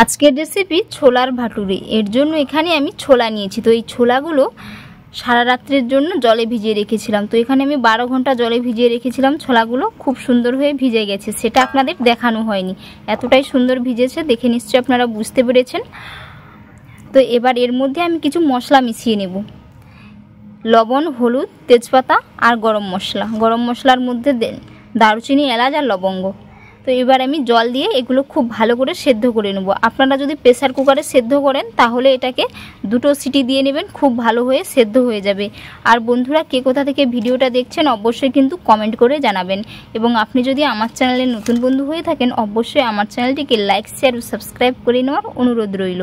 আজকের রেসিপি ছোলার ভাটুরি। এর জন্য এখানে আমি ছোলা নিয়েছি। তো এই ছোলাগুলো সারা রাত্রের জন্য জলে ভিজিয়ে রেখেছিলাম। তো এখানে আমি 12 ঘন্টা জলে ভিজিয়ে রেখেছিলাম। ছোলাগুলো খুব সুন্দর হয়ে ভিজে গেছে, সেটা আপনাদের দেখানো হয়নি। এতটাই সুন্দর ভিজেছে, দেখে নিশ্চয়ই আপনারা বুঝতে পেরেছেন। তো এবার এর মধ্যে আমি কিছু মশলা মিশিয়ে নেব। লবণ, হলুদ, তেজপাতা আর গরম মশলা। গরম মশলার মধ্যে দারুচিনি, এলাচ আর লবঙ্গ। তো এবার আমি জল দিয়ে এগুলো খুব ভালো করে সেদ্ধ করে নেব। আপনারা যদি প্রেসার কুকারে সেদ্ধ করেন তাহলে এটাকে 2টো সিটি দিয়ে নেবেন, খুব ভালো হয়ে সেদ্ধ হয়ে যাবে। আর বন্ধুরা, কে কোথা থেকে ভিডিওটা দেখছেন অবশ্যই কিন্তু কমেন্ট করে জানাবেন। এবং আপনি যদি আমার চ্যানেলে নতুন বন্ধু হয়ে থাকেন অবশ্যই আমার চ্যানেলটিকে লাইক, শেয়ার ও সাবস্ক্রাইব করে নেওয়ার অনুরোধ রইল।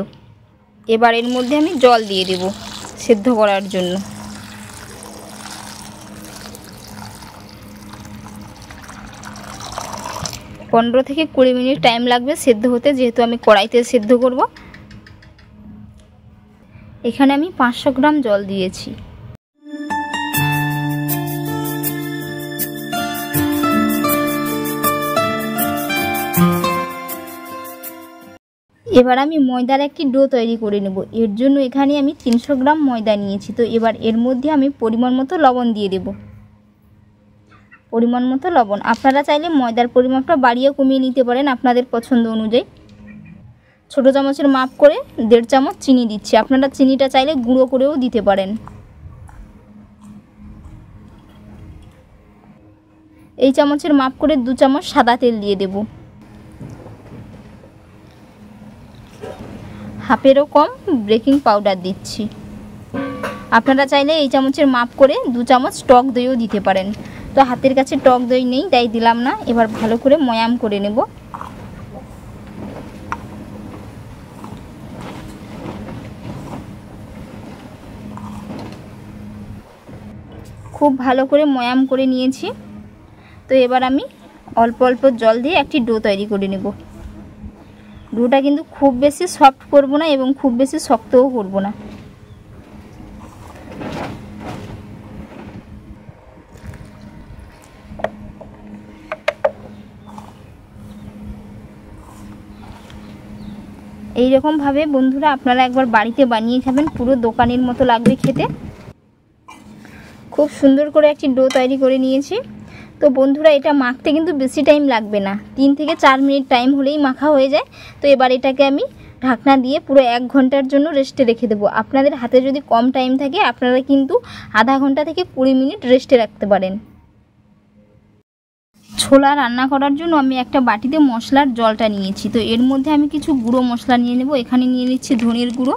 এবার এর মধ্যে আমি জল দিয়ে দেব সেদ্ধ করার জন্য। পনেরো থেকে 20 মিনিট টাইম লাগবে সেদ্ধ হতে, যেহেতু আমি কড়াইতে সেদ্ধ করব। এখানে আমি 500 গ্রাম জল দিয়েছি। এবার আমি ময়দার একটি ডো তৈরি করে নেব। এর জন্য এখানে আমি 300 গ্রাম ময়দা নিয়েছি। তো এবার এর মধ্যে আমি পরিমাণ মতো লবণ দিয়ে দেব। পরিমাণ মতো লবণ। আপনারা চাইলে ময়দার পরিমাপটা বাড়িয়ে কমিয়ে নিতে পারেন আপনাদের পছন্দ অনুযায়ী। ছোটো চামচের মাপ করে 1.5 চামচ চিনি দিচ্ছি। আপনারা চিনিটা চাইলে গুঁড়ো করেও দিতে পারেন। এই চামচের মাপ করে 2 চামচ সাদা তেল দিয়ে দেব। হাফেরও কম বেকিং পাউডার দিচ্ছি। আপনারা চাইলে এই চামচের মাপ করে 2 চামচ টক দইও দিতে পারেন। তো হাতের কাছে টক দই নেই, তাই দিলাম না। এবার ভালো করে ময়াম করে নেব। খুব ভালো করে ময়াম করে নিয়েছি। তো এবার আমি অল্প অল্প জল দিয়ে একটি ডো তৈরি করে নেব। ডোটা কিন্তু খুব বেশি সফট করব না এবং খুব বেশি শক্তও করব না। এই রকম ভাবে বন্ধুরা আপনারা একবার বাড়িতে বানিয়ে খাবেন, পুরো দোকানের মতো লাগবে খেতে। খুব সুন্দর করে একটি ডো তৈরি করে নিয়েছি। তো বন্ধুরা, এটা মাখতে কিন্তু বেশি টাইম লাগবে না, 3 থেকে 4 মিনিট টাইম হলেই মাখা হয়ে যায়। তো এবার এটাকে আমি ঢাকনা দিয়ে পুরো 1 ঘন্টার জন্য রেস্টে রেখে দেবো। আপনাদের হাতে যদি কম টাইম থাকে আপনারা কিন্তু আধা ঘন্টা থেকে 20 মিনিট রেস্টে রাখতে পারেন। ছোলা রান্না করার জন্য আমি একটা বাটিতে মশলার জলটা নিয়েছি। তো এর মধ্যে আমি কিছু গুঁড়ো মশলা নিয়ে নেব। এখানে নিয়ে নিচ্ছি ধনের গুঁড়ো,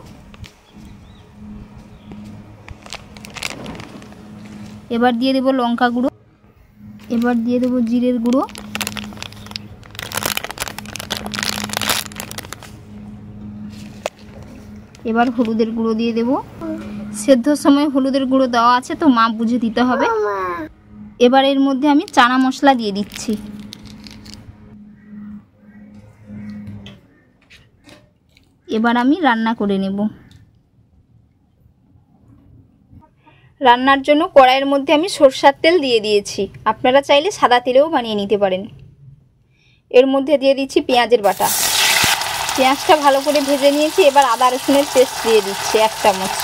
এবার দিয়ে দেব লঙ্কা গুঁড়ো, এবার দিয়ে দেব জিরের গুঁড়ো, এবার হলুদের গুঁড়ো দিয়ে দেব। সেদ্ধর সময় হলুদের গুঁড়ো দেওয়া আছে, তো মাপ বুঝে দিতে হবে। এবার এর মধ্যে আমি চানা মশলা দিয়ে দিচ্ছি। এবার আমি রান্না করে নেব। রান্নার জন্য কড়াইয়ের মধ্যে আমি সরষের তেল দিয়ে দিয়েছি। আপনারা চাইলে সাদা তেলেও বানিয়ে নিতে পারেন। এর মধ্যে দিয়ে দিচ্ছি পেঁয়াজের বাটা। পেঁয়াজটা ভালো করে ভেজে নিয়েছি। এবার আদা রসুনের পেস্ট দিয়ে দিচ্ছি 1 চামচ।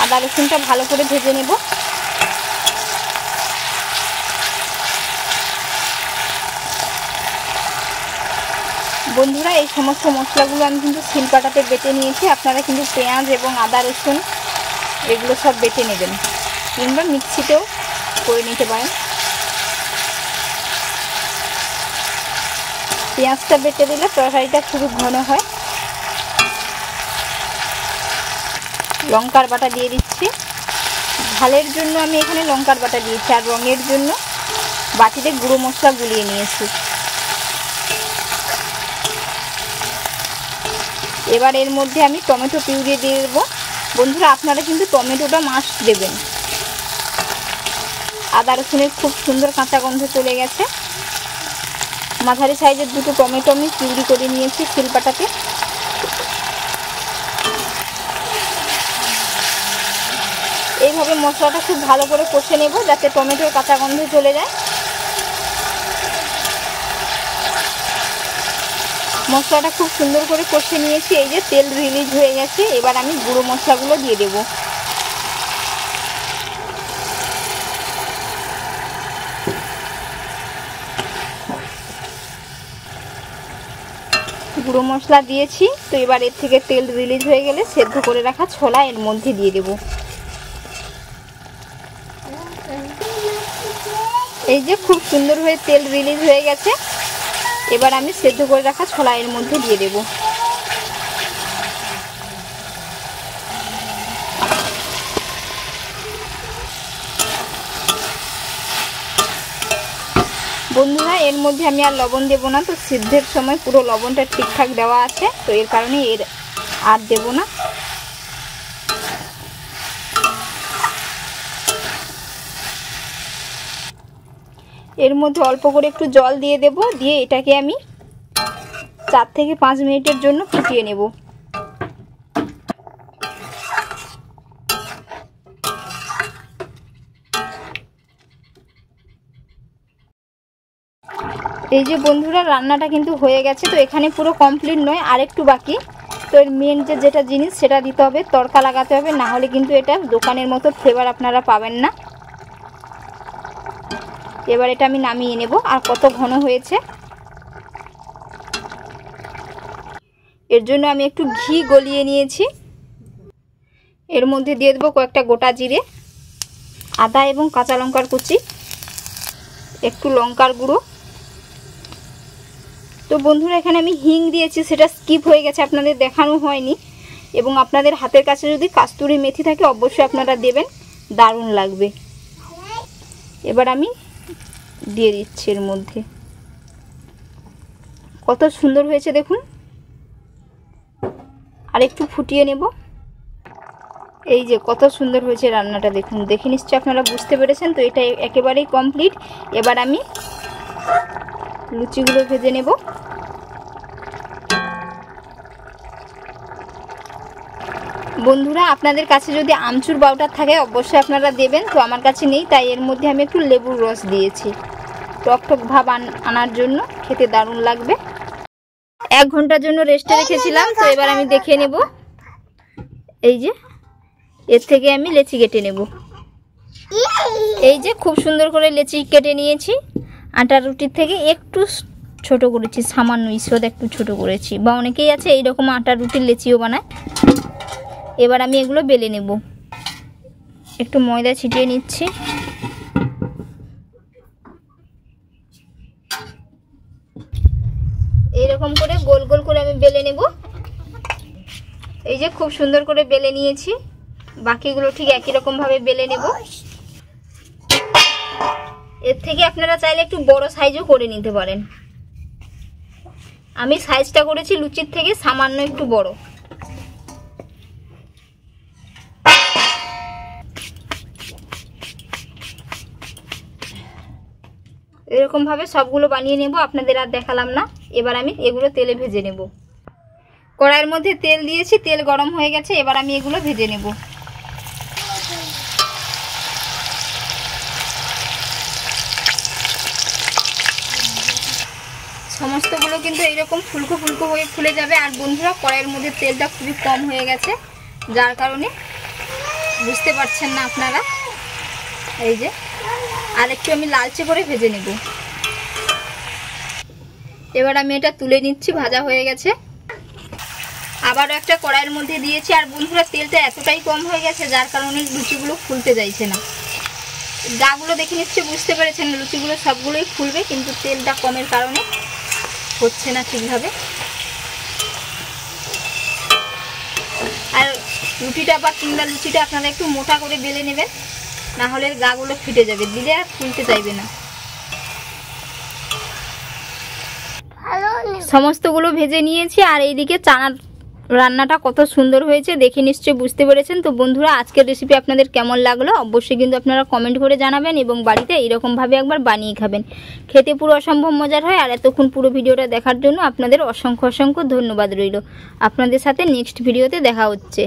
আদা রসুনটা ভালো করে ভেজে নেব। বন্ধুরা, এই সমস্ত মশলাগুলো আমি কিন্তু শিলপাটাতে বেটে নিয়েছি। আপনারা কিন্তু পেঁয়াজ এবং আদা রসুন এগুলো সব বেটে নেবেন, কিংবা মিক্সিতেও করে নিতে পারেন। পেঁয়াজটা বেটে দিলে তরকারিটা খুব ঘন হয়। লঙ্কার বাটা দিয়ে দিচ্ছি। ঝালের জন্য আমি এখানে লঙ্কার বাটা দিয়েছি, আর রঙের জন্য বাটিতে গুঁড়ো মশলা গুলিয়ে নিয়েছি। এবার এর মধ্যে আমি টমেটো পিউরি দিয়ে দেবো। বন্ধুরা, আপনারা কিন্তু টমেটোটা মাস্ট দেবেন। আদা রসুনের খুব সুন্দর কাঁচা গন্ধ চলে গেছে। মাঝারি সাইজের 2টো টমেটো আমি পিউরি করে নিয়েছি শিলপাটাতে। এইভাবে মশলাটা খুব ভালো করে কষে নেব, যাতে টমেটোর কাঁচা গন্ধ চলে যায়। মশলাটা খুব সুন্দর করে কষে নিয়েছি। এই যে তেল রিলিজ হয়ে গেছে, এবার আমি গুঁড়ো মশলাগুলো দিয়ে দেব। গুঁড়ো মশলা দিয়েছি, তো এবার এর থেকে তেল রিলিজ হয়ে গেলে সেদ্ধ করে রাখা ছোলা এর মধ্যে দিয়ে দেব। এই যে খুব সুন্দর হয়ে তেল রিলিজ হয়ে গেছে, এবার আমি সেদ্ধ করে রাখা ছোলা এর মধ্যে দিয়ে দেব। বন্ধুরা এর মধ্যে আমি আর লবণ দেব না, তো সিদ্ধের সময় পুরো লবণটা ঠিকঠাক দেওয়া আছে, তো এর কারণে এর আর দেব না। এর মধ্যে অল্প করে একটু জল দিয়ে দেব, দিয়ে এটাকে আমি 4 থেকে 5 মিনিটের জন্য ফুটিয়ে নেব। এই যে বন্ধুরা রান্নাটা কিন্তু হয়ে গেছে, তো এখানে পুরো কমপ্লিট নয়, আর একটু বাকি। তো এর মেন যেটা জিনিস সেটা দিতে হবে, তড়কা লাগাতে হবে, না হলে কিন্তু এটা দোকানের মতো ফ্লেভার আপনারা পাবেন না। এবার এটা আমি নামিয়ে নেব। আর কত ঘন হয়েছে, এর জন্য আমি একটু ঘি গলিয়ে নিয়েছি। এর মধ্যে দিয়ে দেবো কয়েকটা গোটা জিরে, আদা এবং কাঁচা লঙ্কার কুচি, একটু লঙ্কার গুঁড়ো। তো বন্ধুরা এখানে আমি হিং দিয়েছি, সেটা স্কিপ হয়ে গেছে, আপনাদের দেখানো হয়নি। এবং আপনাদের হাতের কাছে যদি কাস্তুরি মেথি থাকে অবশ্যই আপনারা দেবেন, দারুণ লাগবে। এবার আমি দিয়ে দিচ্ছি এর মধ্যে। কত সুন্দর হয়েছে দেখুন। আর একটু ফুটিয়ে নেব। এই যে কত সুন্দর হয়েছে রান্নাটা দেখুন, দেখে নিশ্চয়ই আপনারা বুঝতে পেরেছেন। তো এটা একেবারেই কমপ্লিট। এবার আমি লুচিগুলো ভেজে নেব। বন্ধুরা আপনাদের কাছে যদি আমচুর পাউডার থাকে অবশ্যই আপনারা দেবেন, তো আমার কাছে নেই, তাই এর মধ্যে আমি একটু লেবুর রস দিয়েছি টকটক ভাব আনার জন্য, খেতে দারুণ লাগবে। 1 ঘন্টার জন্য রেস্টে রেখেছিলাম, তো এবার আমি দেখে নেব। এই যে এর থেকে আমি লেচি কেটে নেব। এই যে খুব সুন্দর করে লেচি কেটে নিয়েছি। আটার রুটির থেকে একটু ছোট করেছি, সামান্য ঈষৎ একটু ছোট করেছি, বা অনেকেই আছে এইরকম আটার রুটির লেচিও বানায়। এবার আমি এগুলো বেলে নেব। একটু ময়দা ছিটিয়ে নিচ্ছি। এইরকম করে গোল গোল করে আমি বেলে নেব। এই যে খুব সুন্দর করে বেলে নিয়েছি, বাকিগুলো ঠিক একই রকম ভাবে বেলে নেব। এর থেকে আপনারা চাইলে একটু বড় সাইজও করে নিতে পারেন। আমি সাইজটা করেছি লুচির থেকে সামান্য একটু বড়। এরকম ভাবে সবগুলো বানিয়ে নেব, আপনাদের আর দেখালাম না। এবার আমি এগুলো তেলে ভেজে নেব। কড়াইয়ের মধ্যে তেল দিয়েছি, তেল গরম হয়ে গেছে, এবার আমি এগুলো ভেজে নেব। সমস্তগুলো কিন্তু এইরকম ফুলকো ফুলকো হয়ে ফুলে যাবে। আর বন্ধুরা কড়াইয়ের মধ্যে তেলটা খুবই কম হয়ে গেছে, যার কারণে বুঝতে পারছেন না আপনারা। এই যে আর একটু আমি লালচে করে ভেজে নেব। এবার আমি এটা তুলে নিচ্ছি, ভাজা হয়ে গেছে। আবারও একটা কড়াইয়ের মধ্যে দিয়েছি। আর বন্ধুরা তেলটা এতটাই কম হয়ে গেছে যার কারণে লুচিগুলো ফুলতে চাইছে না। গাগুলো দেখে নিশ্চয়ই বুঝতে পেরেছেন, লুচিগুলো সবগুলোই ফুলবে, কিন্তু তেলটা কমের কারণে হচ্ছে না ঠিকভাবে। আর রুটিটা বা কিংবা লুচিটা আপনারা একটু মোটা করে বেলে নেবেন, না হলে গাগুলো ফেটে যাবে, দিলে আর ফুলতে চাইবে না। সমস্তগুলো ভেজে নিয়েছি। আর এইদিকে চানার রান্নাটা কত সুন্দর হয়েছে দেখে নিশ্চয়ই বুঝতে পেরেছেন। তো বন্ধুরা আজকের রেসিপি আপনাদের কেমন লাগলো অবশ্যই কিন্তু আপনারা কমেন্ট করে জানাবেন, এবং বাড়িতে এইরকমভাবে একবার বানিয়ে খাবেন, খেতে পুরো অসম্ভব মজার হয়। আর এতক্ষণ পুরো ভিডিওটা দেখার জন্য আপনাদের অসংখ্য অসংখ্য ধন্যবাদ রইল। আপনাদের সাথে নেক্সট ভিডিওতে দেখা হচ্ছে।